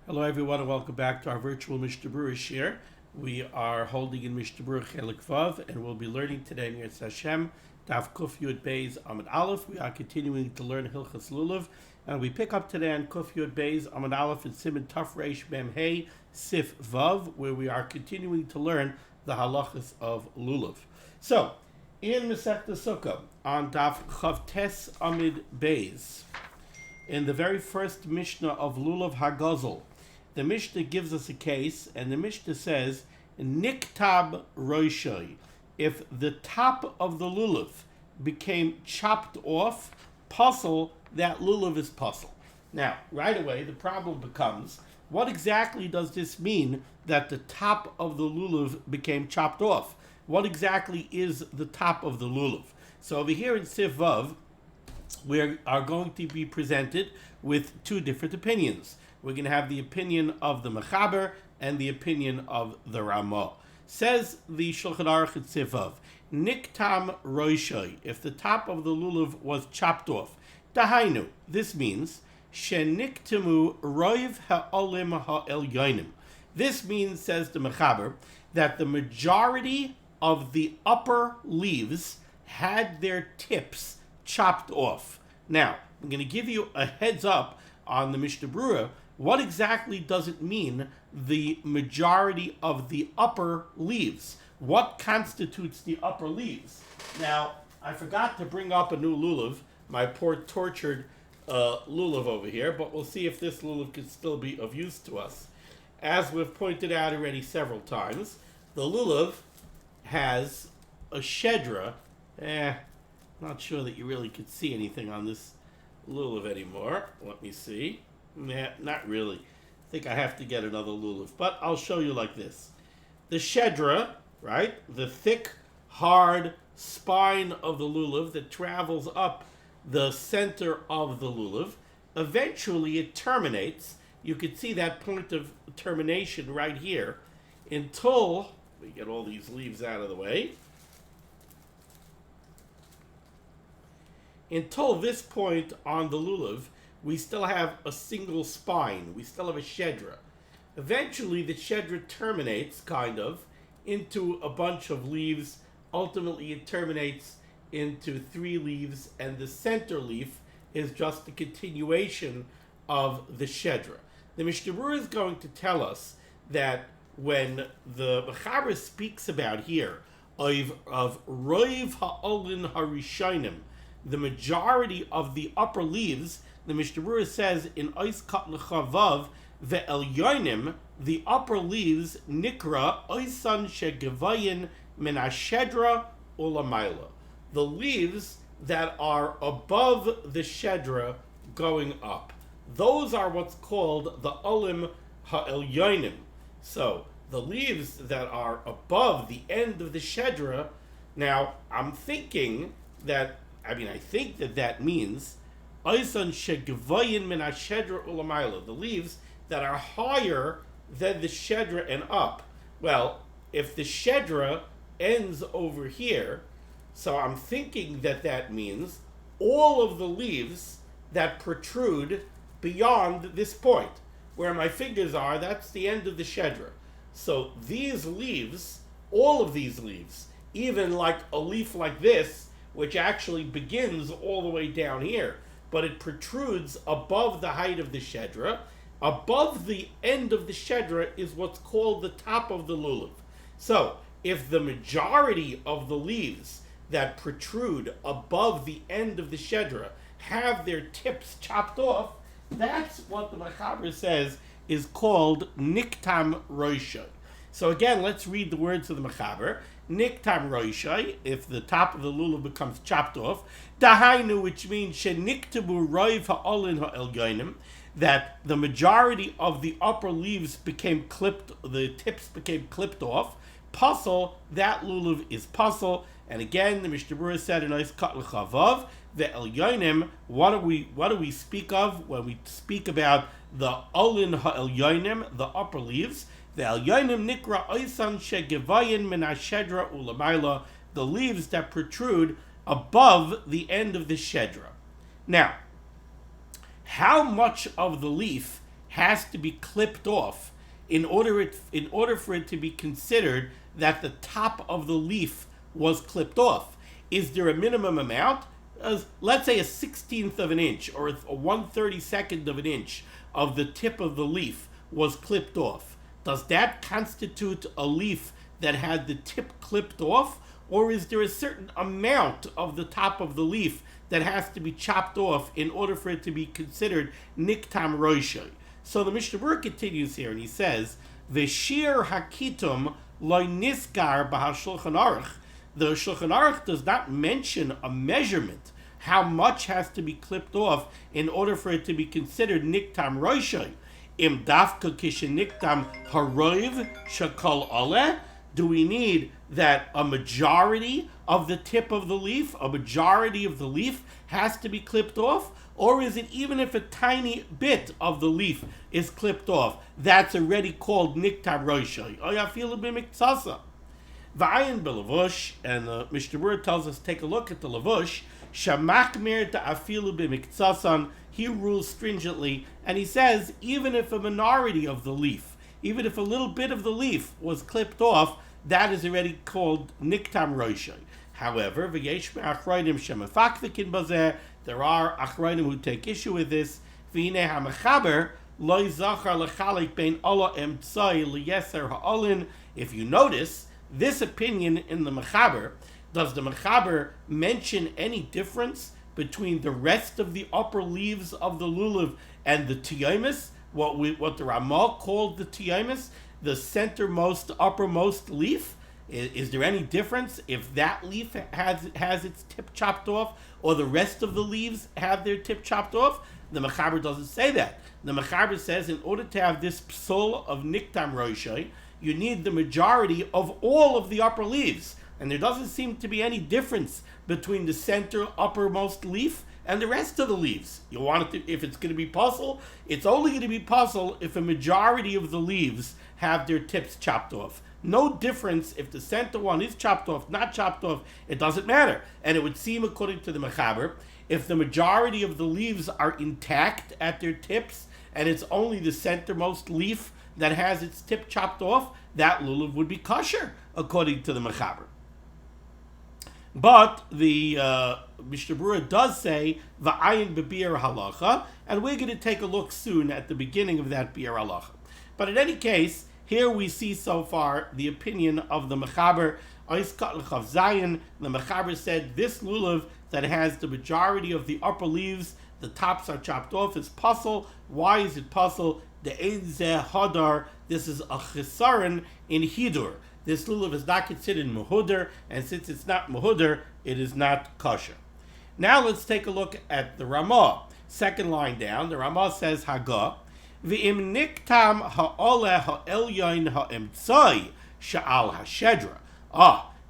Hello everyone and welcome back to our virtual Mishnah Berurah share. We are holding in Mishnah Berurah Chelik Vav and we'll be learning today in Yetz Hashem Daf Kuf Yud Beis Amud Aleph. We are continuing to learn Hilchas Lulav and we pick up today on Kuf Yud Beis Amud Aleph and Siman Taf Reish Mem Hey Sif Vav, where we are continuing to learn the halachas of Lulav. So, in Masechta Sukkah on Daf Chav Tes Amud Beis, in the very first Mishnah of Lulav Hagazel, the Mishnah gives us a case, and the Mishnah says, Niktab Roishai. If the top of the lulav became chopped off, puzzle, that lulav is puzzle. Now, right away, the problem becomes, what exactly does this mean that the top of the lulav became chopped off? What exactly is the top of the lulav? So over here in Sif Vav, we are going to be presented with two different opinions. We're going to have the opinion of the Mechaber and the opinion of the Ramah. Says the Shulchan Aruch at Sif Vav, Niktam Roishai, if the top of the lulav was chopped off. Dahainu, this means, Sheniktamu Roiv Ha'olim Ha'elyonim. This means, says the Mechaber, that the majority of the upper leaves had their tips chopped off. Now, I'm going to give you a heads up on the Mishnah Berurah. What exactly does it mean, the majority of the upper leaves? What constitutes the upper leaves? Now, I forgot to bring up a new lulav, my poor tortured lulav over here, but we'll see if this lulav can still be of use to us. As we've pointed out already several times, the lulav has a shedra. Not sure that you really could see anything on this lulav anymore. Let me see. Nah, not really. I think I have to get another lulav, but I'll show you like this. The shedra, right? The thick, hard spine of the lulav that travels up the center of the lulav. Eventually it terminates. You can see that point of termination right here until we get all these leaves out of the way. Until this point on the lulav, we still have a single spine. We still have a shedra. Eventually, the shedra terminates, kind of, into a bunch of leaves. Ultimately, it terminates into 3 leaves, and the center leaf is just a continuation of the shedra. The Mishnah Berurah is going to tell us that when the Mechaber speaks about here of Roiv Ha'olin Harishonim, the majority of the upper leaves, the Mishnah Berurah says in Ois Kat L'Chavav Ve'elyonim, the upper leaves Nikra Oisan Shegevayin Min Hashedra Ulamayla, the leaves that are above the shedra going up. Those are what's called the Olim Ha'elyonim. So the leaves that are above the end of the shedra. Now I'm thinking that I think that means Oisan Shegevayin Min Hashedra Ulamayla, the leaves that are higher than the shedra and up. Well, if the shedra ends over here, so I'm thinking that means all of the leaves that protrude beyond this point, where my fingers are, that's the end of the shedra. So these leaves, all of these leaves, even like a leaf like this, which actually begins all the way down here, but it protrudes above the height of the shedra. Above the end of the shedra is what's called the top of the lulav. So, if the majority of the leaves that protrude above the end of the shedra have their tips chopped off, that's what the Mechaber says is called Niktam Roishai. So again, let's read the words of the Mechaber. Niktam Roishai, if the top of the lulav becomes chopped off. Dahainu, which means Sheniktabu Roiv Ha'olin Ha'elyonim, that the majority of the upper leaves became clipped, the tips became clipped off. Puzzle, that lulav is puzzle. And again, the Mishnah Berurah said in Ois Kat L'Chavav, the Elyonim, what do we speak of when we speak about the Olin Ha'elyonim, the upper leaves? The Elyonim Nikra Oisan Shegevayin Min Hashedra Ulamayla, the leaves that protrude above the end of the shedra. Now, how much of the leaf has to be clipped off in order for it to be considered that the top of the leaf was clipped off? Is there a minimum amount? Let's say a 1/16 of an inch or a 1/32 of an inch of the tip of the leaf was clipped off. Does that constitute a leaf that had the tip clipped off, or is there a certain amount of the top of the leaf that has to be chopped off in order for it to be considered niktam roishay? So the Mishnah Berurah continues here and he says, V'shir hakitum loy niskar b'hashulchan aruch. The Shulchan Aruch does not mention a measurement, how much has to be clipped off in order for it to be considered niktam roishay. Im dafka kisheniktam haroiv shakol aleh. Do we need that a majority of the tip of the leaf, a majority of the leaf has to be clipped off? Or is it even if a tiny bit of the leaf is clipped off, that's already called niktam roishay? Oyafilu b'miktsasa. V'ayin b'levush, and the Mishnah Berurah tells us, take a look at the levush. Shamakmir ta'afilu b'miktsasan. He rules stringently, and he says even if a minority of the leaf, even if a little bit of the leaf was clipped off, that is already called niktam roishay. However, v'yesh me'achrayim shemafakvikin bazeh. There are achrayim who take issue with this. V'hinei ha'mechaber lo zachar lechalik bein ala emtzai liyeser ha'olin. If you notice, this opinion in the Mechaber, does the Mechaber mention any difference between the rest of the upper leaves of the lulav and the tiyomis, what the Ramah called the tiyomis, the centermost, uppermost leaf? Is there any difference if that leaf has its tip chopped off, or the rest of the leaves have their tip chopped off? The Mechaber doesn't say that. The Mechaber says in order to have this psul of niktam roishay, you need the majority of all of the upper leaves. And there doesn't seem to be any difference between the center uppermost leaf and the rest of the leaves. You want it to, if it's going to be puzzle, it's only going to be puzzle if a majority of the leaves have their tips chopped off. No difference if the center one is chopped off, not chopped off, it doesn't matter. And it would seem, according to the Mechaber, if the majority of the leaves are intact at their tips and it's only the centermost leaf that has its tip chopped off, that lulav would be kosher, according to the Mechaber. But the Mishnah Berurah does say va'ayin bebiur halacha, and we're going to take a look soon at the beginning of that biur halacha. But in any case, here we see so far the opinion of the Mechaber. Oiskat l'chav zayin, the Mechaber said this lulav that has the majority of the upper leaves, the tops are chopped off, is puzzle. Why is it puzzle? The Einzeh Hadar, this is a chisaron in Hidur. This lulav is not considered mehudar, and since it's not mehudar, it is not kosher. Now let's take a look at the Ramah. Second line down, the Ramah says Hagah, V'im niktam ha'oleh ha'elyon ha'emtzai sha'al ha'shedra.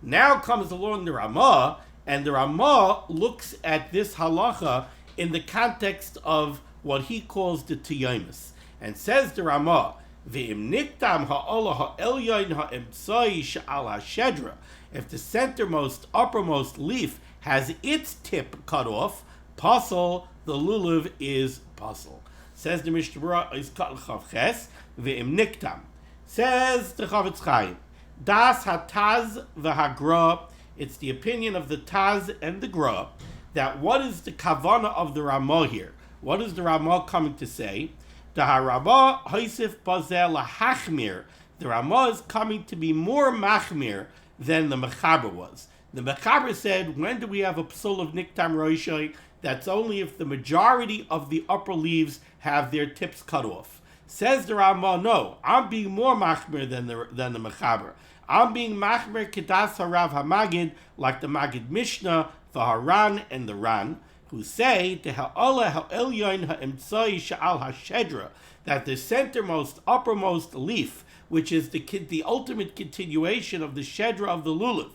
Now comes along the Ramah, and the Ramah looks at this halacha in the context of what he calls the tiyomis. And says the Ramah, V'im niktam ha'olah ha'elyon ha'emtzai sha'al ha'shedra. If the centermost, uppermost leaf has its tip cut off, pasal, the lulav is pasal. Says the Mishnah Berurah, Izkat l'chav ches, V'im niktam. Says the Chavetz Chaim, Das hataz v'hagra. It's the opinion of the Taz and the Gra that what is the kavana of the Ramah here? What is the Ramah coming to say? The Ramah Haisif Bazel Hachmir. The Ramah is coming to be more machmir than the Mechaber was. The Mechaber said, when do we have a psul of niktam roishay? That's only if the majority of the upper leaves have their tips cut off. Says the Ramah, no, I'm being more machmir than the Mechaber. I'm being machmir kedas harav hamagid, like the Magid Mishnah, the Haran and the Ran, who say to ha'olah ha'elyon ha'emtzai sha'al ha'shedra, that the centermost, uppermost leaf, which is the ultimate continuation of the shedra of the lulav,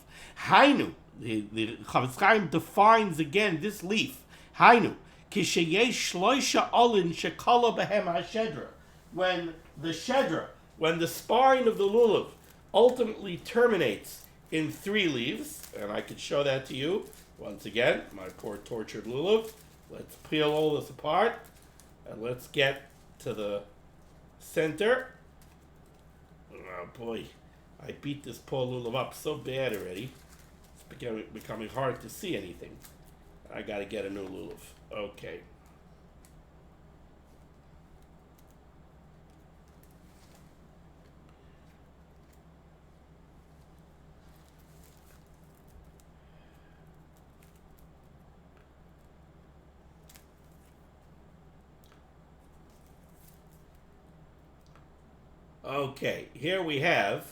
hainu, the Chavetz Chaim defines again this leaf, hainu, kisheyesh shloisha olin shekala behem ha'shedra, when the shedra, when the spine of the lulav ultimately terminates in 3 leaves, and I could show that to you once again, my poor tortured lulav. Let's peel all this apart, and let's get to the center. Oh boy, I beat this poor lulav up so bad already. It's becoming hard to see anything. I gotta get a new lulav. Okay. Okay, here we have,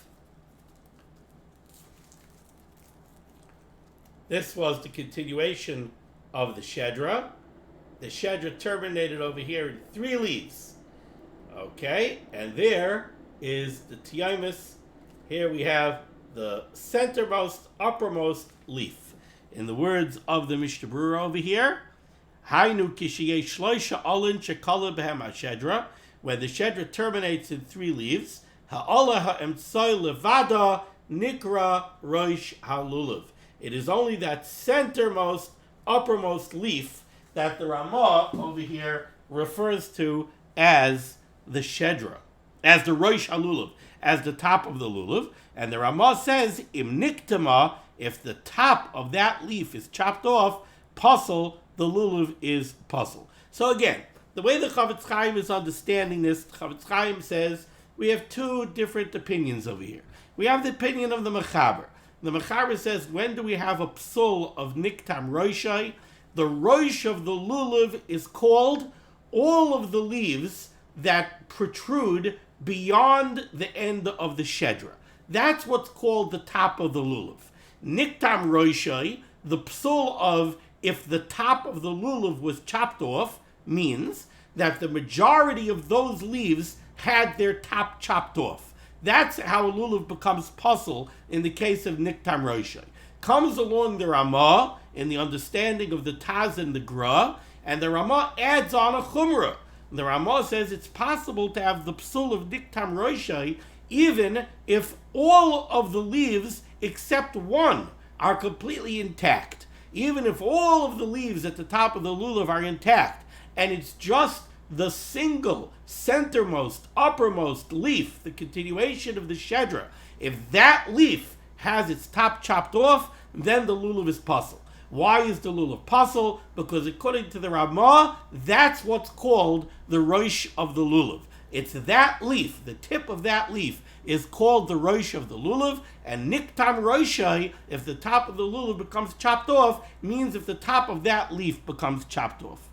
this was the continuation of the Shedra. The Shedra terminated over here in 3 leaves. Okay, and there is the Tiyamis. Here we have the centermost, uppermost leaf. In the words of the Mishnah Berurah over here, Hainu kishiyei shloisha alin shekala behem ha-Shedra, when the Shedra terminates in 3 leaves, ha'olah ha'emtsoi levada nikra roish ha'lulav. It is only that centermost, uppermost leaf that the Ramah over here refers to as the Shedra, as the roish ha'lulav, as the top of the lulav. And the Ramah says, im niktama, if the top of that leaf is chopped off, puzzle, the lulav is puzzle. So again, the way the Chavetz Chaim is understanding this, Chavetz Chaim says we have 2 different opinions over here. We have the opinion of the Mechaber. The Mechaber says, when do we have a psul of Niktam Roishai? The Roish of the lulav is called all of the leaves that protrude beyond the end of the Shedra. That's what's called the top of the lulav. Niktam Roishai, the psul of if the top of the lulav was chopped off, means that the majority of those leaves had their top chopped off. That's how a lulav becomes puzzle in the case of Niktam Roishai. Comes along the Ramah in the understanding of the Taz and the Gra, and the Ramah adds on a Chumrah. The Ramah says it's possible to have the psul of Niktam Roishai even if all of the leaves except one are completely intact. Even if all of the leaves at the top of the lulav are intact, and it's just the single, centermost, uppermost leaf, the continuation of the Shedra, if that leaf has its top chopped off, then the lulav is puzzle. Why is the lulav puzzle? Because according to the Ramah, that's what's called the roish of the lulav. It's that leaf, the tip of that leaf, is called the roish of the lulav, and niktam roishai, if the top of the lulav becomes chopped off, means if the top of that leaf becomes chopped off.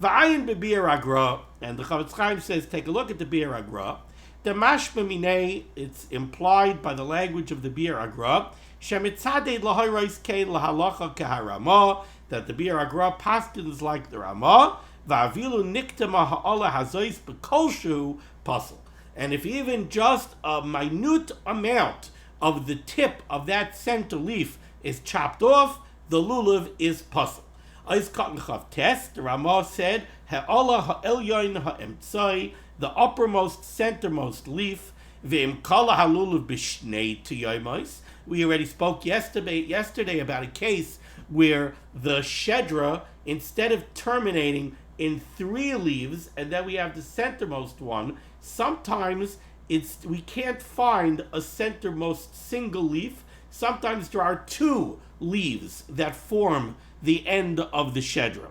V'ayin be'bi'er agra, and the Chavetz Chaim says, take a look at the bi'er agra. The mashma minei, it's implied by the language of the bi'er agra, shemitzadei lahoros kein lahalacha keharama, that the bi'er agra paskins like the Ramah, va'avilu niktama ha'ala hazois b'kolshu puzzle. And if even just a minute amount of the tip of that center leaf is chopped off, the lulav is puzzle. Ois Katan Chav Tes, the Ramah said, ha'ala ha'elyon ha'emtzai, the uppermost, centermost leaf, ve'im kala ha'lulav b'shnei tiyoimos. We already spoke yesterday about a case where the Shedra, instead of terminating in 3 leaves, and then we have the centermost one, sometimes we can't find a centermost single leaf. Sometimes there are 2 leaves that form the end of the Shedra.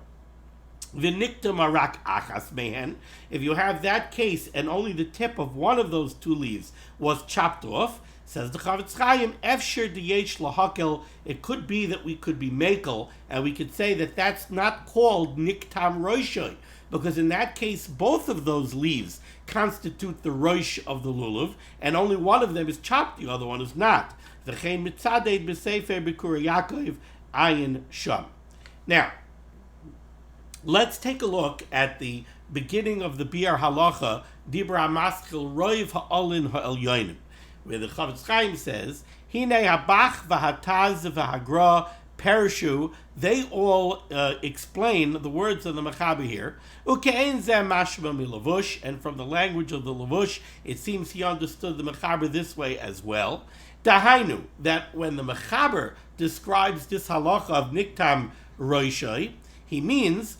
V'nikta marak achas mehen. If you have that case and only the tip of one of those 2 leaves was chopped off, says the Chavetz Chaim, efsher diyesh lahakel, it could be that we could be makel, and we could say that that's not called niktam roishai, because in that case both of those leaves constitute the roish of the lulav, and only one of them is chopped, the other one is not. V'chein mitzaded b'sefer b'Kurei Yaakov ayin sham. Now, let's take a look at the beginning of the Bi'er Halacha, Dibra Maskil Roiv Ha'olin Ha'elyonim, where the Chavetz Chaim says, Hine Habach V'Hataz V'Hagra Perishu, they all explain the words of the Mechaber here. Uke'en zeh mashma milavush, and from the language of the Lavush, it seems he understood the Mechaber this way as well. Dahainu, that when the Mechaber describes this halacha of Niktam Roishai, he means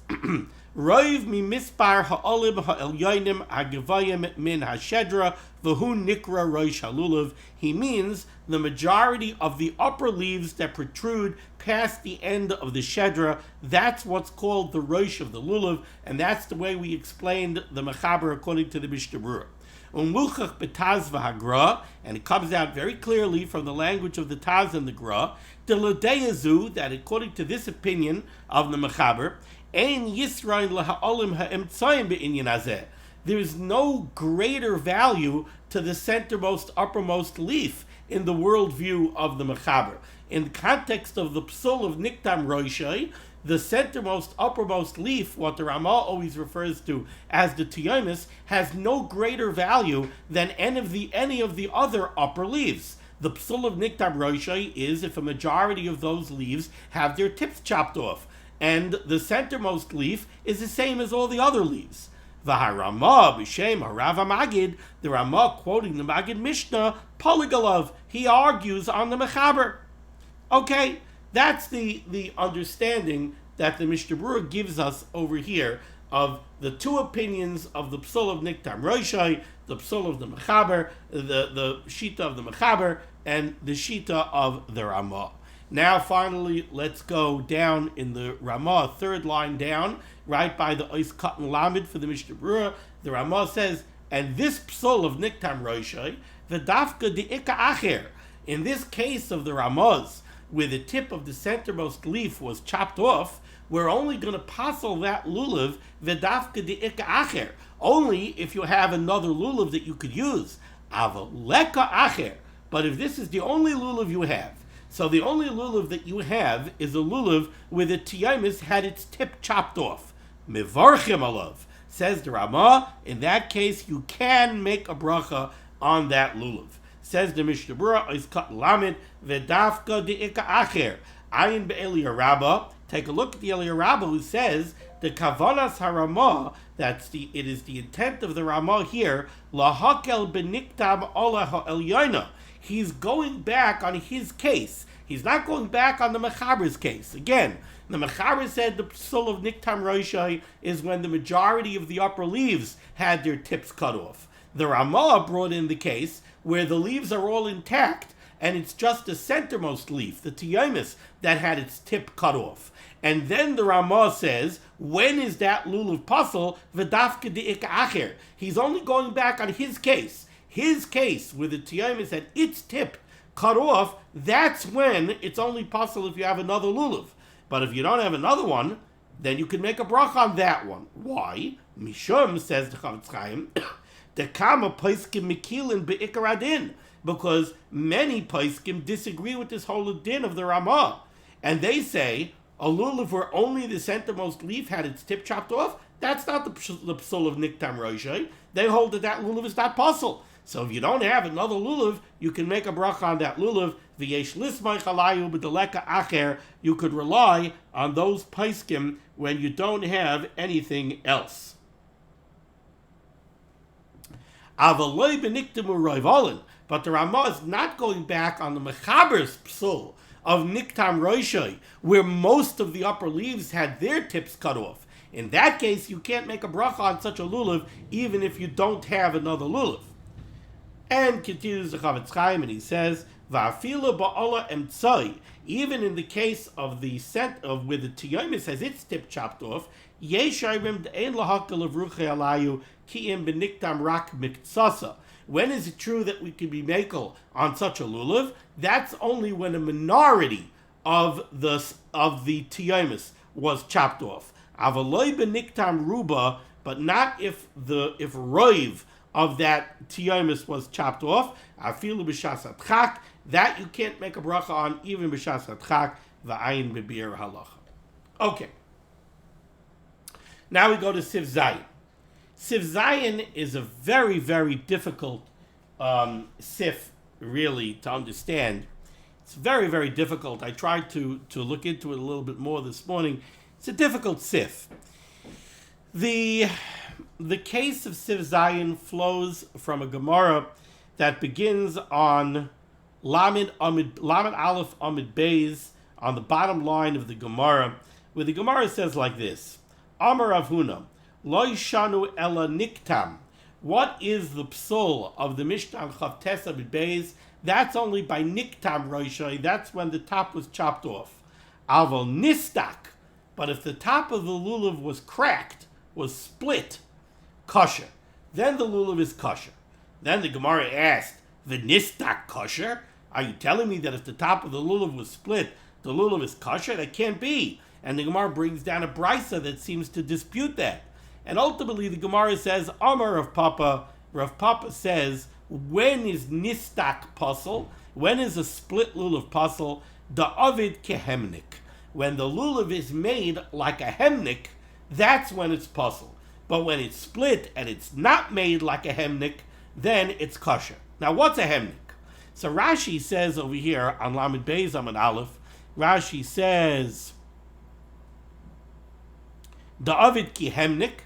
Roiv mi mispar ha'olim ha'elyonim ha'gevayim min ha'shedra v'hu nikra roish halulav. He means the majority of the upper leaves that protrude past the end of the shedra. That's what's called the roish of the lulav, and that's the way we explained the mechaber according to the Mishnah Berurah. Umluchach betaz v'hagra, and it comes out very clearly from the language of the Taz and the Gra, the Lodeyazu, that according to this opinion of the mechaber, ein yisrain laha'olim ha'emtzayim be'inyan hazeh. There is no greater value to the centermost, uppermost leaf in the worldview of the mechaber. In the context of the psul of niktam roishai, the centermost, uppermost leaf, what the Ramah always refers to as the tiyomis, has no greater value than any of the other upper leaves. The psul of niktam roishai is if a majority of those leaves have their tips chopped off, and the centermost leaf is the same as all the other leaves. V'haramah b'shem harav Magid, the Ramah quoting the Magid Mishnah, Polygalov, he argues on the mechaber. Okay, that's the understanding that the Mishnah Berurah gives us over here of the two opinions of the psul of Niktam Roishai, the psul of the mechaber, the shita of the mechaber, and the shita of the Ramah. Now, finally, let's go down in the Ramah, third line down, right by the Ois Katan Lamed for the Mishnah Berurah. The Ramah says, and this psul of Niktam Roishai, the dafka de ika acher. In this case of the Ramahs, where the tip of the centermost leaf was chopped off, we're only going to passel that lulav v'dafka de ika acher, only if you have another lulav that you could use. Avaleka acher. But if this is the only lulav you have, so the only lulav that you have is a lulav where the tiyamis had its tip chopped off. Mivarchim alav, says the Ramah. In that case, you can make a bracha on that lulav. Says the Mishnah Berurah, Ois Katan Lamed, v'dafka de ika acher. Ayin be'Eliyah Rabbah. Take a look at the Eliyah Rabbah, who says the kavanas haramah, it is the intent of the Ramah here, lahakel beniktam ola ha'elyoina. He's going back on his case. He's not going back on the mechaber's case. Again, the mechaber said the psul of niktam roishai is when the majority of the upper leaves had their tips cut off. The Ramah brought in the case where the leaves are all intact and it's just the centermost leaf, the tiyomis, that had its tip cut off. And then the Ramah says, when is that lulav pasal? V'dafka de ika acher. He's only going back on his case. His case, where the tiyomis had its tip cut off, that's when it's only pasal if you have another lulav. But if you don't have another one, then you can make a bracha on that one. Why? Mishum, says the Chavetz Chaim, dekama paiskim mikilin be'ikar adin, because many paiskim disagree with this whole din of the Ramah, and they say a lulav where only the centermost leaf had its tip chopped off, that's not the psul of niktam roishai. They hold that lulav is not pasul. So if you don't have another lulav, you can make a bracha on that lulav. V'yesh lismay chalayu b'deleka acher. You could rely on those paiskim when you don't have anything else. Avaloi b'niktam u'roivalin. But the Ramah is not going back on the mechaber's psul of niktam roishai, where most of the upper leaves had their tips cut off. In that case, you can't make a bracha on such a lulav, even if you don't have another lulav. And continues the Chavetz Chaim, and he says, "Va'afilu ba'ala emtzai." Even in the case of the where the tiyomis has its tip chopped off, yeshayrim de'en lahakal of ruchei alayu ki'im beniktam rak miktsasa. When is it true that we can be makel on such a lulav? That's only when a minority of the tiyomis was chopped off. Avaloi beniktam ruba, but not if roiv of that tiyomis was chopped off. Afilu b'shas adchak, that you can't make a bracha on even b'shas adchak, v'ayin b'bir halacha. Okay. Now we go to Siv Zayin. Siv Zayin is a very, very difficult sif, really, to understand. It's very, very difficult. I tried to look into it a little bit more this morning. It's a difficult sif. The case of Siv Zayin flows from a Gemara that begins on Lamed Aleph Amid Beis, on the bottom line of the Gemara, where the Gemara says like this: Amar Rav Huna, Lo Yishanu Ela Niktam. What is the psul of the Mishnah Chav Tesa B'Beis? That's only by Niktam Roishai. That's when the top was chopped off. Aval Nistak. But if the top of the lulav was cracked, was split, kosher, then the lulav is kosher. Then the Gemara asked, V'nistak kosher? Are you telling me that if the top of the lulav was split, the lulav is kosher? That can't be. And the Gemara brings down a brisa that seems to dispute that. And ultimately the Gemara says, Amar Rav Papa. Rav Papa says, when is nistak puzzle? When is a split lulav puzzle? Da avid kehemnik. When the lulav is made like a hemnik, that's when it's puzzle. But when it's split and it's not made like a hemnik, then it's kosher. Now what's a hemnik? So Rashi says over here on Lamed Beis Amud Aleph, Rashi says, Da'avid ki hemnik.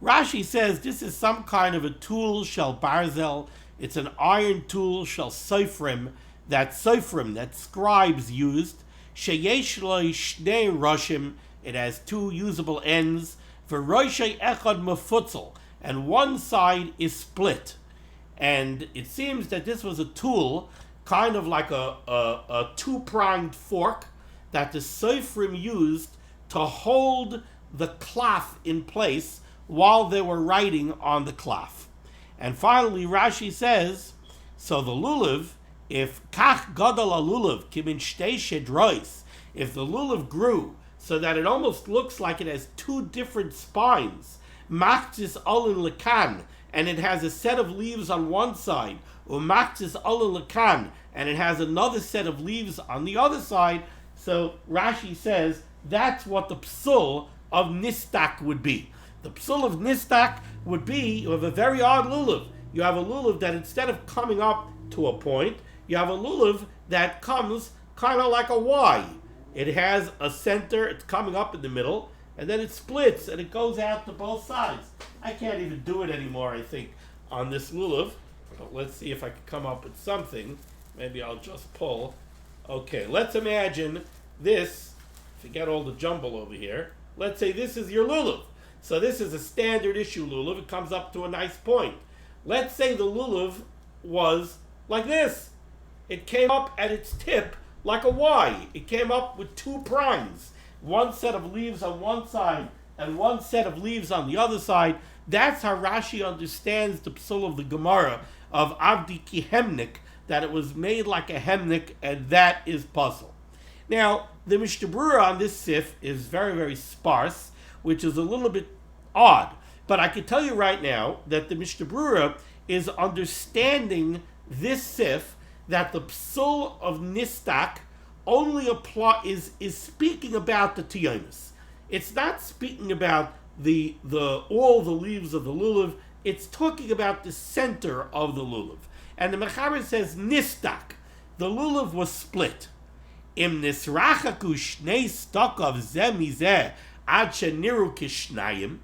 Rashi says this is some kind of a tool, shel barzel. It's an iron tool, shel sofrim, that scribes used. Sheyesh lo shnei roshim. It has two usable ends. V'roshei echad mefutzel, and one side is split. And it seems that this was a tool, kind of like a two-pronged fork, that the sofrim used to hold the cloth in place while they were writing on the cloth. And finally, Rashi says, so the lulav, if kach gadol lulav kimin shtei shedrois, if the lulav grew so that it almost looks like it has two different spines, machzis olin lekan, and it has a set of leaves on one side, or machzis olin lekan, and it has another set of leaves on the other side. So Rashi says that's what the psul of nistak would be. The psul of nistak would be, you have a very odd lulav. You have a lulav that instead of coming up to a point, you have a lulav that comes kind of like a Y. It has a center, it's coming up in the middle, and then it splits and it goes out to both sides. I can't even do it anymore, I think, on this lulav. But let's see if I can come up with something. Maybe I'll just pull. Okay, let's imagine this. Forget all the jumble over here. Let's say this is your lulav. So this is a standard issue lulav. It comes up to a nice point. Let's say the lulav was like this. It came up at its tip like a Y. It came up with two prongs. One set of leaves on one side and one set of leaves on the other side. That's how Rashi understands the psul of the Gemara of Avdi ki hemnik, that it was made like a hemnik, and that is puzzle. Now, the Mishnah Berurah on this sif is very, very sparse, which is a little bit odd. But I can tell you right now that the Mishnah Berurah is understanding this sif, that the psul of nistak only is speaking about the tiyonis. It's not speaking about the all the leaves of the lulav. It's talking about the center of the lulav. And the Mechaber says nistak, the lulav was split. Im nisrachaku shnei stakav zeh mizeh ad sheniru kishnayim.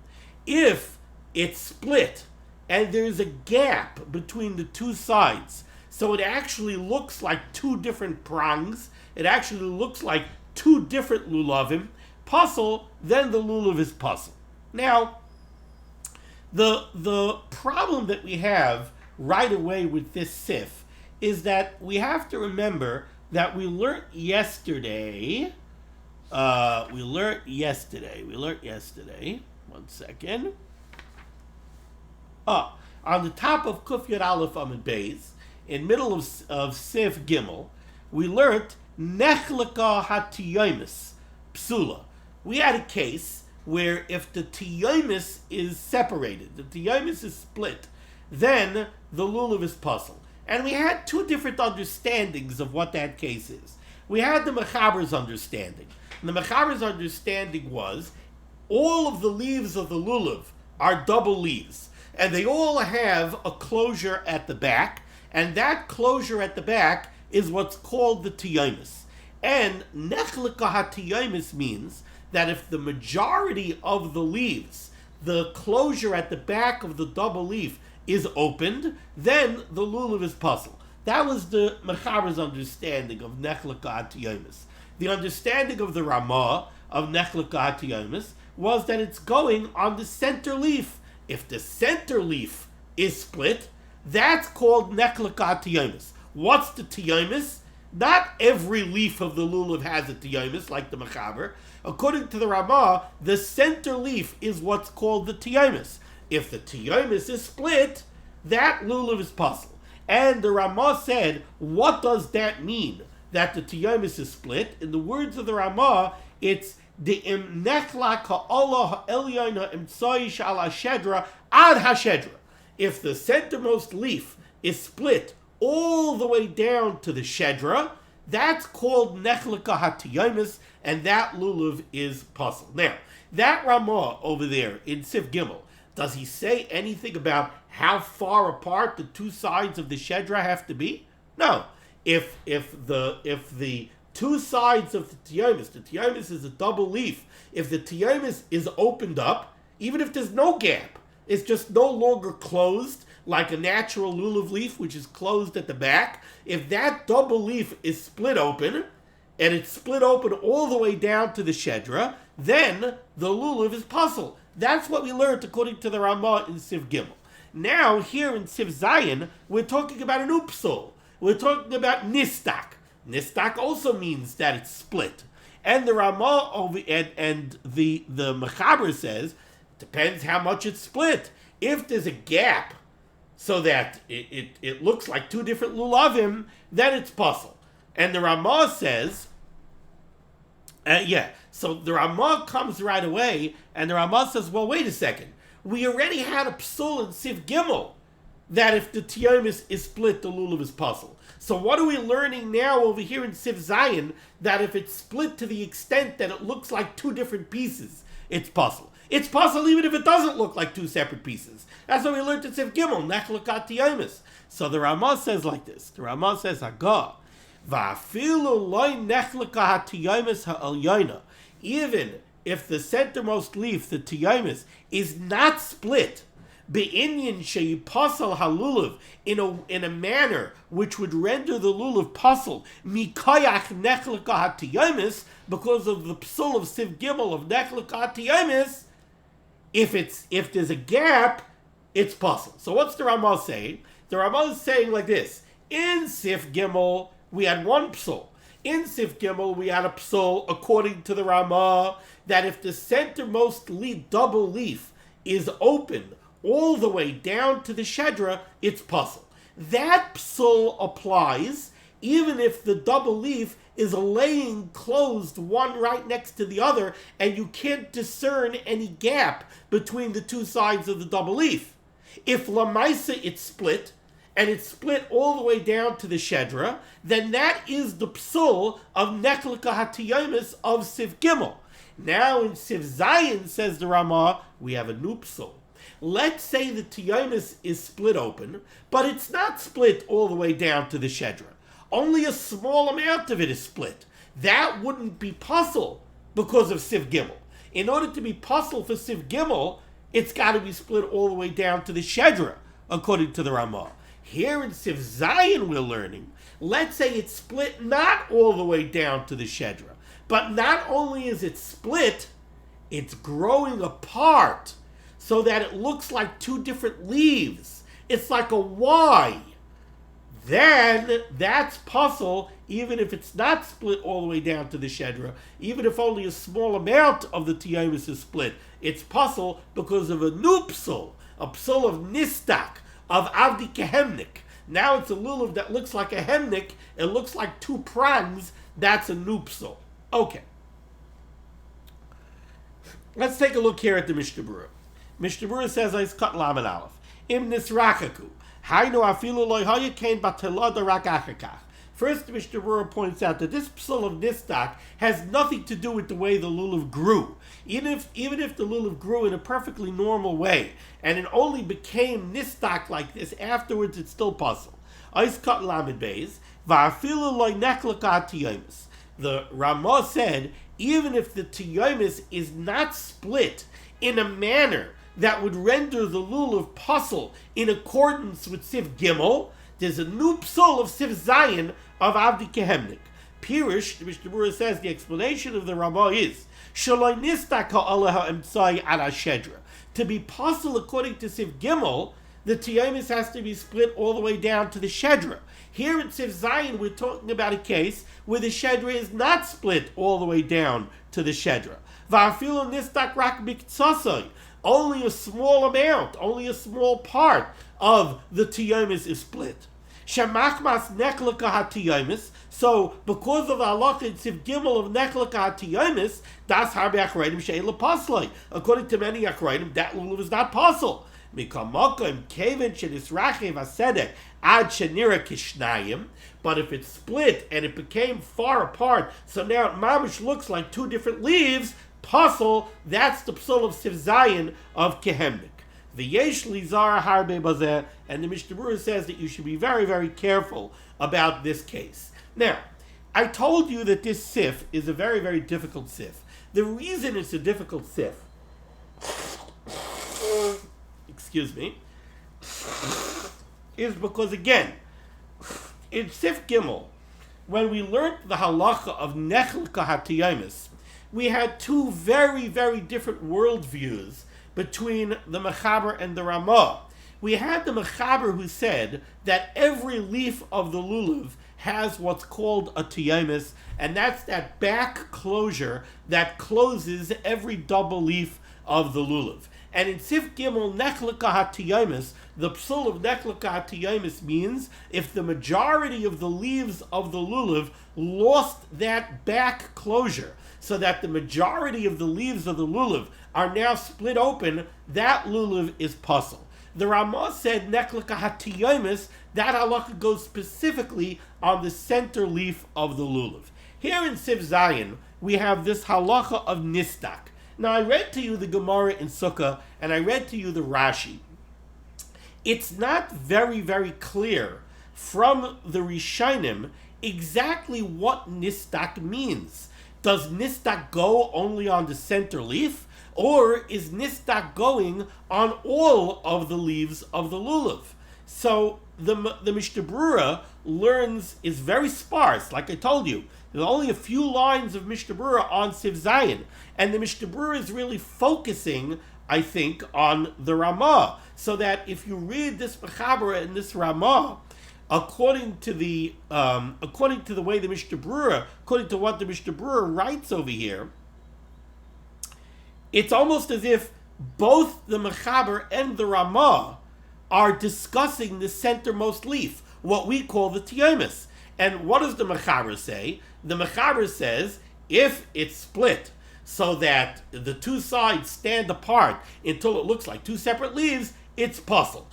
If it's split and there's a gap between the two sides, so it actually looks like two different prongs, it actually looks like two different lulavim, puzzle, then the lulav is puzzle. Now, the problem that we have right away with this sif is that we have to remember that we learned yesterday. One second. On the top of Kuf Yud Aleph Amud Beis, in middle of Sif Gimel, we learned Nechleka HaTiyomis Psula. We had a case where if the Tiyomis is separated, the Tiyomis is split, then the lulav is puzzle. And we had two different understandings of what that case is. We had the Mechaber's understanding. And the Mechaber's understanding was all of the leaves of the lulav are double leaves. And they all have a closure at the back. And that closure at the back is what's called the tiyomis. And nechleka hatiyomis means that if the majority of the leaves, the closure at the back of the double leaf is opened, then the lulav is puzzle. That was the Mechaber's understanding of nechleka hatiyomis. The understanding of the Ramah of nechleka hatiyomis was that it's going on the center leaf. If the center leaf is split, that's called neklikat tiyomis. What's the tiyomis? Not every leaf of the lulav has a tiyomis, like the mechaber. According to the Ramah, the center leaf is what's called the tiyomis. If the tiyomis is split, that lulav is puzzle. And the Ramah said, what does that mean, that the tiyomis is split? In the words of the Ramah, it's the imnechlak ha'olah ha'elyon ha'imtzai shal ha'shedra ad ha'shedra. If the centermost leaf is split all the way down to the shedra, that's called nechlaka ha'tiyomis, and that lulav is puzzle. Now, that Ramah over there in Sif Gimel, does he say anything about how far apart the two sides of the shedra have to be? No. If the two sides of the tiyomis is a double leaf, if the tiyomis is opened up, even if there's no gap, it's just no longer closed like a natural lulav leaf, which is closed at the back. If that double leaf is split open, and it's split open all the way down to the shedra, then the lulav is puzzle. That's what we learned according to the Ramah in Siv Gimel. Now, here in Siv Zayin, we're talking about an upsul. We're talking about nistak. Nistak also means that it's split. And the Ramah and the Mechaber says, depends how much it's split. If there's a gap so that it looks like two different lulavim, then it's puzzle. And the Ramah says, so the Ramah comes right away, and the Ramah says, well, wait a second. We already had a psul in Siv Gimel that if the tiyomis is split, the lulav is puzzle. So what are we learning now over here in Siv Zayin, that if it's split to the extent that it looks like two different pieces, it's puzzle. It's puzzle even if it doesn't look like two separate pieces. That's what we learned in Siv Gimel, nechlakat tiyomis. So the Ramah says like this. The Ramah says, Hagah, va'afilu loy nechlaka hatiyomis ha'alyona. Even if the centermost leaf, the tiyomis, is not split, be'inyan sheyipasal halulav, in a manner which would render the lulav puzzle, mikayach nechlaka hatiyomis, because of the psul of Siv Gimel of nechlaka hatiyomis, if there's a gap, it's puzzle. So what's the Ramah saying? The Ramah is saying like this. In Sif Gimel, we had one psul. In Sif Gimel, we had a psul, according to the Ramah, that if the centermost double leaf is open all the way down to the shedra, it's puzzle. That psul applies even if the double leaf is laying closed one right next to the other, and you can't discern any gap between the two sides of the double leaf. If lamaisa it's split, and it's split all the way down to the shedra, then that is the psul of nechlika hatiyomis of Siv Gimel. Now in Siv Zayin, says the Ramah, we have a new psul. Let's say the tiyomis is split open, but it's not split all the way down to the shedra. Only a small amount of it is split. That wouldn't be puzzle because of Siv Gimel. In order to be puzzle for Siv Gimel, it's got to be split all the way down to the shedra, according to the Ramah. Here in Siv Zayin we're learning, let's say it's split not all the way down to the shedra, but not only is it split, it's growing apart so that it looks like two different leaves. It's like a Y. Then that's puzzle, even if it's not split all the way down to the shedra, even if only a small amount of the tiyomis is split, it's puzzle because of a new psul, a psul of nistak, of avdi kehemnik. Now it's a lulav that looks like a hemnik, it looks like two prongs, that's a new psul. Okay. Let's take a look here at the Mishnah Berurah. Mishnah Berurah says, Ais kat lamed aleph, im nisrachaku. First, the Mishnah Berurah points out that this psul of nistak has nothing to do with the way the lulav grew. Even if the lulav grew in a perfectly normal way, and it only became nistak like this afterwards, it's still puzzle. The Ramah said, even if the tiyomis is not split in a manner that would render the lulav puzzle in accordance with Siv Gimel, there's a new psul of Siv Zayin of Avdi Kehemnik. Pirish, the Mishnah Berurah says, the explanation of the Ramah is Shaloi nistak ha'ala ha'emtzai ala shedra. To be possible according to Siv Gimel, the Tiyamis has to be split all the way down to the Shedra. Here in Siv Zayin, we're talking about a case where the Shedra is not split all the way down to the Shedra. Va'afilu nistak rak miktsasai. Only a small amount, only a small part of the Tiyamis is split. Shemachmas neklaka hatiyamis. So, because of the halacha in Siv Gimel of neklaka hatiyamis, das harbe achrayim she'ela paslai. According to many achrayim, that lulav is not possible. Mikamakim kevin shenisrachiv hasedek ad shenira kishnayim. But if it's split and it became far apart, so now it mamish looks like two different leaves, pasul, that's the psul of Siv Zayin of Kehemnik. V'yesh li zara harbe bazeh, and the Mishnah Berurah says that you should be very, very careful about this case. Now, I told you that this sif is a very, very difficult sif. The reason it's a difficult sif, excuse me, is because, again, in Sif Gimel, when we learned the halacha of Nechelka HaTiyamis, we had two very, very different worldviews between the Mechaber and the Ramah. We had the Mechaber who said that every leaf of the lulav has what's called a tiyamis, and that's that back closure that closes every double leaf of the lulav. And in Sif Gimel Nechleka HaTiyamis, the psul of Nechleka HaTiyamis means if the majority of the leaves of the lulav lost that back closure, so that the majority of the leaves of the lulav are now split open, that lulav is puzzle. The Ramah said Nechleka HaTiyamis, that halacha goes specifically on the center leaf of the lulav. Here in Siv Zayin, we have this halacha of nistak. Now, I read to you the Gemara in Sukkah, and I read to you the Rashi. It's not very, very clear from the Rishonim exactly what nistak means. Does nistak go only on the center leaf, or is nistak going on all of the leaves of the lulav? So the Mishnah Berurah is very sparse, like I told you. There's only a few lines of Mishnah Berurah on Siv Zayin, and the Mishnah Berurah is really focusing, I think, on the Ramah, so that if you read this Mechaber and this Ramah, according to the way the Mishnah Berurah, according to what the Mishnah Berurah writes over here, it's almost as if both the Mechaber and the Ramah are discussing the centermost leaf, what we call the Tiyamis. And what does the Mechaber say? The Mechaber says, if it's split so that the two sides stand apart until it looks like two separate leaves, it's puzzle.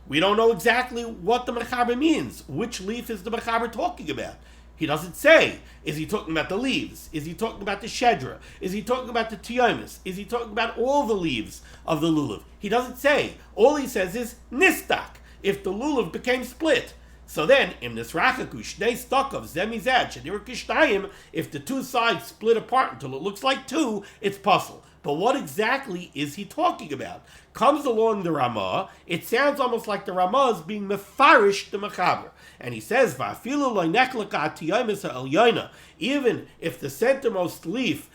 We don't know exactly what the Mechaber means. Which leaf is the Mechaber talking about? He doesn't say. Is he talking about the leaves? Is he talking about the Shedra? Is he talking about the Tiyamis? Is he talking about all the leaves of the lulav? He doesn't say. All he says is nistak, if the lulav became split. So then, im nisrachaku shnei stokov zemizad shenir kishnayim, if the two sides split apart until it looks like two, it's puzzle. But what exactly is he talking about? Comes along the Ramah, it sounds almost like the Ramah is being mefarish the Mechaber. And he says, "Va'afilu lo nechleka hatiyamis ha'elyoina," even if the centermost leaf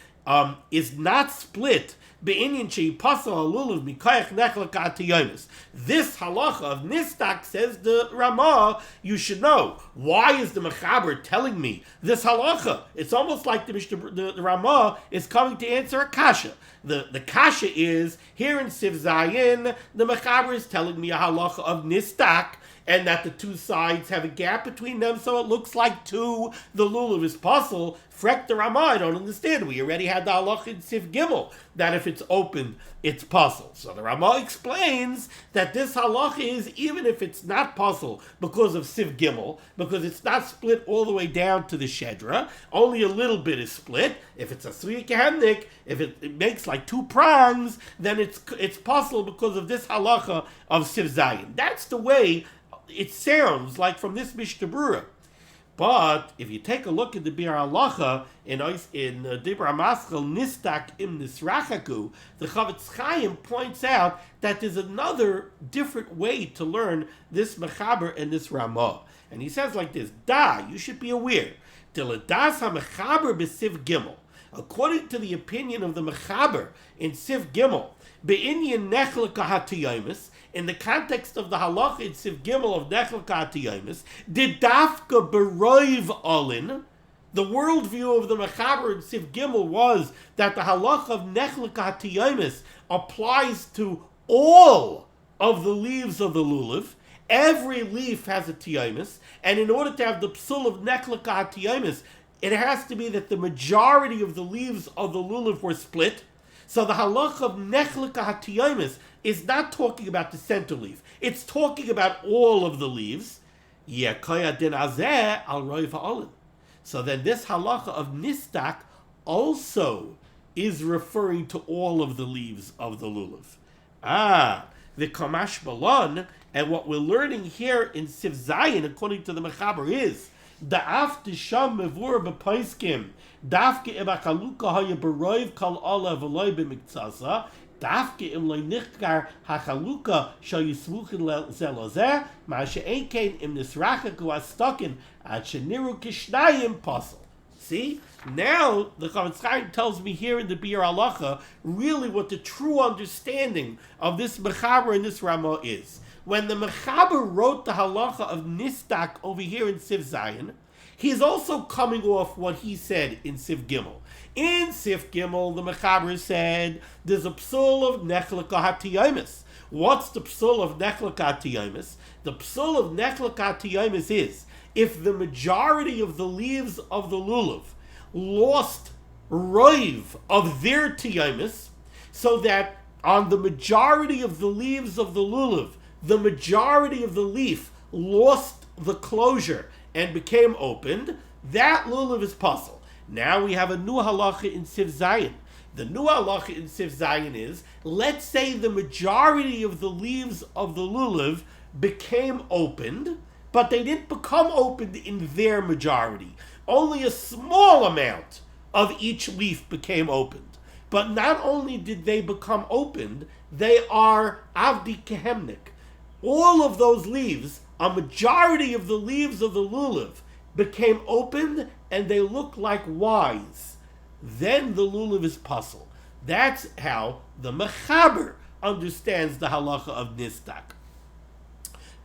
is not split, be'inyan she'ipasal halulav mikayach nechleka hatiyamis. This halacha of nistak, says the Ramah, you should know. Why is the Mechaber telling me this halacha? It's almost like the Ramah is coming to answer a kasha. The kasha is, here in Siv Zayin, the Mechaber is telling me a halacha of nistak, and that the two sides have a gap between them, so it looks like two. The lulav is puzzle. Frek the Ramah, I don't understand. We already had the halacha in Sif Gimel, that if it's open, it's puzzle. So the Ramah explains that this halacha is, even if it's not puzzle because of Sif Gimel, because it's not split all the way down to the Shedra, only a little bit is split. If it's a Sri Kehemnik, if it makes like two prongs, then it's puzzle because of this halacha of Sif Zayin. That's the way it sounds like from this Mishnah Berurah. But if you take a look at the Bir Halacha in Dibra Maschel Nistak Im Nisrachaku, the Chavetz Chaim points out that there's another different way to learn this Mechaber and this Ramah. And he says like this: Da, you should be aware. Diladas ha-mechaber b'siv gimel. According to the opinion of the mechaber in Siv Gimel, be'inyan nechleka hatiyomis, in the context of the halacha in Siv Gimel of nechleka hatiyomis, didafka beroiv olin. The worldview of the mechaber in Siv Gimel was that the halacha of nechleka hatiyomis applies to all of the leaves of the lulav. Every leaf has a tiyomis, and in order to have the psul of nechleka hatiyomis, it has to be that the majority of the leaves of the lulav were split. So the halacha of nechleka hatiyomis is not talking about the center leaf. It's talking about all of the leaves. So then this halacha of nistak also is referring to all of the leaves of the lulav. The kamash balon, and what we're learning here in Siv Zayin, according to the mechaber, is da'af tisham mevur b'paiskim dafke im hachaluka haya beroiv kal ala v'loy b'miktsasa dafke im loy nichkar hachaluka shal yismuchin zelazeh ma she'en kein im nisrachak u'astokin ad sheniru kishnayim pasel. See? Now, the Chavetz Chaim tells me here in the Bir Halacha really what the true understanding of this Mechaber and this Ramah is. When the Mechaber wrote the Halacha of Nistak over here in Siv Zayin, he's also coming off what he said in Siv Gimel. In Siv Gimel, the Mechaber said, there's a psul of Nechleka HaTiyomis. What's the psul of Nechleka HaTiyomis? The psul of Nechleka HaTiyomis is, if the majority of the leaves of the lulav lost roiv of their tiyomis, so that on the majority of the leaves of the lulav, the majority of the leaf lost the closure and became opened, that lulav is puzzle. Now we have a new halacha in Siv Zayin. The new halacha in Siv Zayin is, let's say the majority of the leaves of the lulav became opened, but they didn't become opened in their majority. Only a small amount of each leaf became opened. But not only did they become opened, they are avdi kehemnik. All of those leaves, a majority of the leaves of the lulav, became opened and they look like Ys. Then the lulav is puzzle. That's how the mechaber understands the halacha of nistak.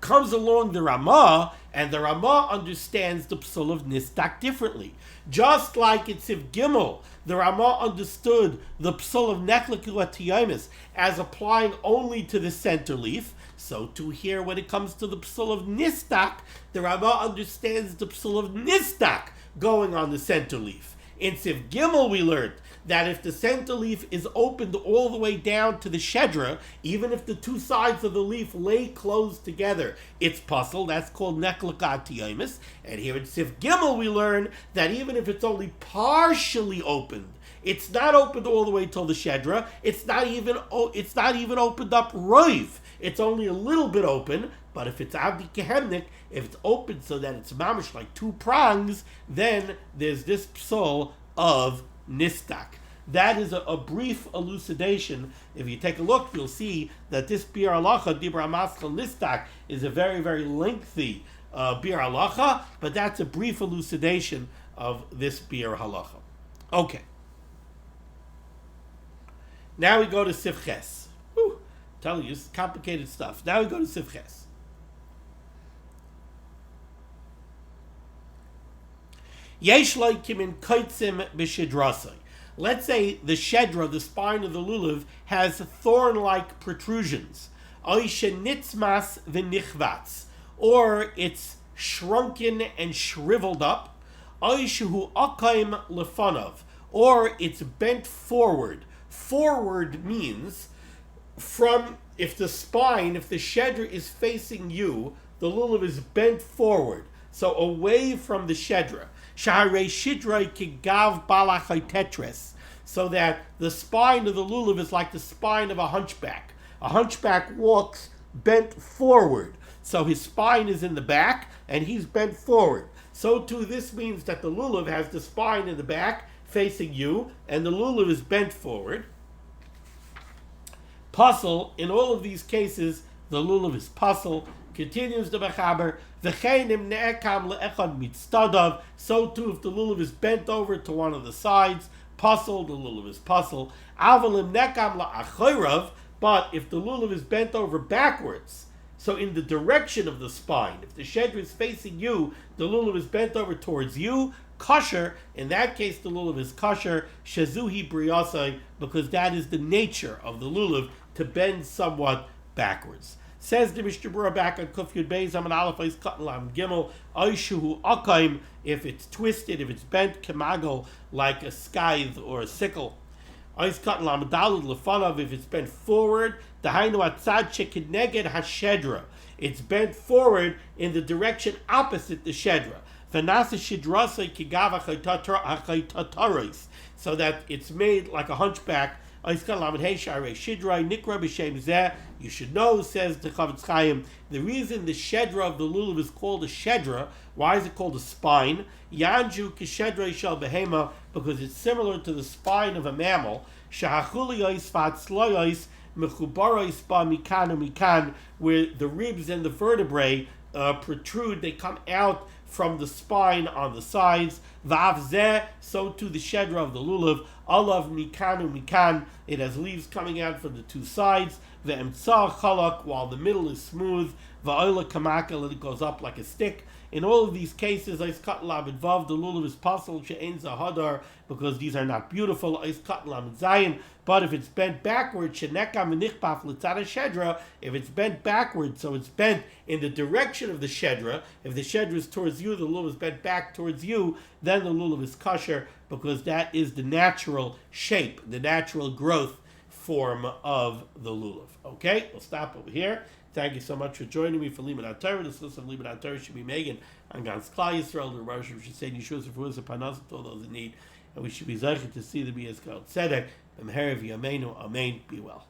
Comes along the Ramah, and the Ramah understands the psul of nistak differently. Just like in Siv Gimel, the Ramah understood the psul of nechleka hatiyomis as applying only to the center leaf. So too here, when it comes to the psul of nistak, the Ramah understands the psul of nistak going on the center leaf. In Siv Gimel, we learned that if the center leaf is opened all the way down to the shedra, even if the two sides of the leaf lay closed together, it's puzzle. That's called nechleka hatiyomis. And here in Siv Gimel, we learn that even if it's only partially opened, it's not opened all the way till the shedra. It's not even opened up roiv. It's only a little bit open. But if it's avdi kehemnik, if it's open so that it's mamish like two prongs, then there's this psul of nistak. That is a brief elucidation. If you take a look, you'll see that this Bir Halacha, Dibra Maschal Nistak, is a very, very lengthy Bir Halacha, but that's a brief elucidation of this Bir Halacha. Okay. Now we go to Sif Ches. Telling you, it's complicated stuff. Now we go to Sif Ches. Yesh loikim kaitzim b'shedrasai. Let's say the shedra, the spine of the lulav, has thorn-like protrusions. Oishe nitzmas v'nichvatz. Or it's shrunken and shriveled up. Oishehu akaim lefanov. Or it's bent forward. Forward means if the shedra is facing you, the lulav is bent forward. So away from the shedra. Shaharei shidroi kigav balachai tetres, so that the spine of the lulav is like the spine of a hunchback. A hunchback walks bent forward, so his spine is in the back and he's bent forward. So too, this means that the lulav has the spine in the back facing you, and the lulav is bent forward. Puzzle, in all of these cases, the lulav is puzzle, Continues the Mechaber, V'cheinim ne'ekam le'echad mitztadav. So too, if the lulav is bent over to one of the sides, puzzle, the lulav is puzzle. Avalim nekam la'achorav. But if the lulav is bent over backwards, so in the direction of the spine, if the shedra is facing you, the lulav is bent over towards you, kosher. In that case, the lulav is kosher, shezuhi briyasai, because that is the nature of the lulav, to bend somewhat backwards. Says the Mishnah Berurah back on Kuf Yud Beis Amud Aleph Eis Katan Lam Gimel, Oishuhu Akaim, if it's twisted, if it's bent kemagel, like a scythe or a sickle. Eis Katan Lam Daled Lefanav, if it's bent forward, Dahainu Atzad Shekineged HaShedra, it's bent forward in the direction opposite the shedra. V'nasa shidrasei kigav ha'chaytataros, so that it's made like a hunchback. You should know, says the Chavetz Chaim, the reason the shedra of the lulav is called a shedra, why is it called a spine? Yanju kishedra shel behema, because it's similar to the spine of a mammal. Shahachuliyos v'atzloyos mechubaros ba mikan u'mikan, where the ribs and the vertebrae protrude, they come out from the spine on the sides. V'avzeh, so too the shedra of the lulav, alav mikanu mikan, it has leaves coming out from the two sides. Ve'emtzah chalak, while the middle is smooth. Va'ola kamakal, and it goes up like a stick. In all of these cases, Eis Katan Lamed Vav, the lulav is possible she'ein zahadar, because these are not beautiful. Eis Katan Lamed Zayin, but if it's bent backward, she'nekam v'nichpaf l'tzad shedra, if it's bent backward, so it's bent in the direction of the shedra. If the shedra is towards you, the lulav is bent back towards you, then the lulav is kosher, because that is the natural shape, the natural growth form of the lulav. Okay, we'll stop over here. Thank you so much for joining me for Limud HaTorah. This list of Limud HaTorah should be Megan on Gans Klal Yisrael. The Rosh should say Yeshua Zefurus Panas to all those in need, and we should be zeichet to see the B'Yezkel Tzedek. B'Meher V'Yameinu. Amen. Be well.